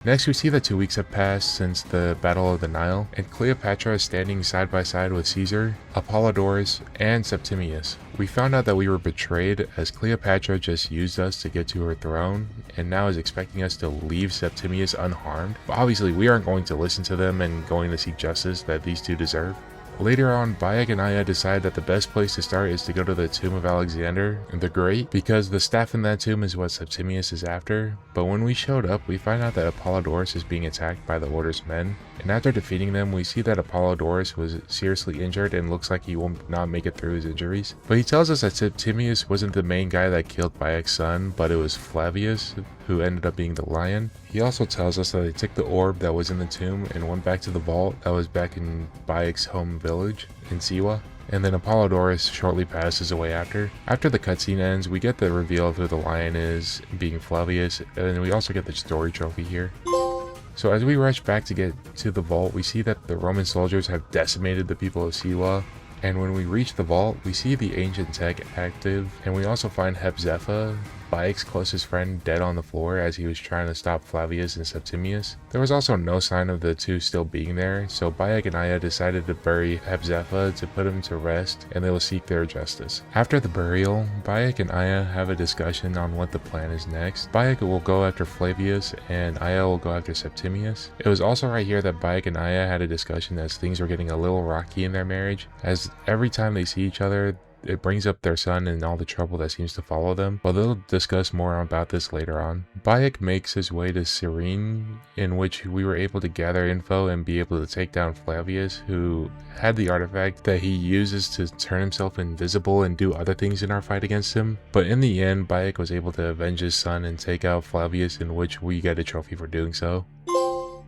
Next, we see that 2 weeks have passed since the Battle of the Nile, and Cleopatra is standing side by side with Caesar, Apollodorus, and Septimius. We found out that we were betrayed as Cleopatra just used us to get to her throne, and now is expecting us to leave Septimius unharmed. But obviously, we aren't going to listen to them and going to seek justice that these two deserve. Later on, Bayek and Aya decide that the best place to start is to go to the tomb of Alexander the Great, because the staff in that tomb is what Septimius is after. But when we showed up, we find out that Apollodorus is being attacked by the Order's men, and after defeating them, we see that Apollodorus was seriously injured and looks like he will not make it through his injuries. But he tells us that Septimius wasn't the main guy that killed Bayek's son, but it was Flavius, who ended up being the lion. He also tells us that they took the orb that was in the tomb and went back to the vault that was back in Bayek's home village in Siwa. And then Apollodorus shortly passes away after. After the cutscene ends, we get the reveal of who the lion is, being Flavius, and we also get the story trophy here. So as we rush back to get to the vault, we see that the Roman soldiers have decimated the people of Siwa. And when we reach the vault, we see the ancient tech active, and we also find Hepzepha, Bayek's closest friend, dead on the floor as he was trying to stop Flavius and Septimius. There was also no sign of the two still being there, so Bayek and Aya decided to bury Hepzepha to put him to rest, and they will seek their justice. After the burial, Bayek and Aya have a discussion on what the plan is next. Bayek will go after Flavius, and Aya will go after Septimius. It was also right here that Bayek and Aya had a discussion as things were getting a little rocky in their marriage, as every time they see each other, it brings up their son and all the trouble that seems to follow them, but they'll discuss more about this later on. Bayek makes his way to Cyrene, in which we were able to gather info and be able to take down Flavius, who had the artifact that he uses to turn himself invisible and do other things in our fight against him. But in the end, Bayek was able to avenge his son and take out Flavius, in which we get a trophy for doing so.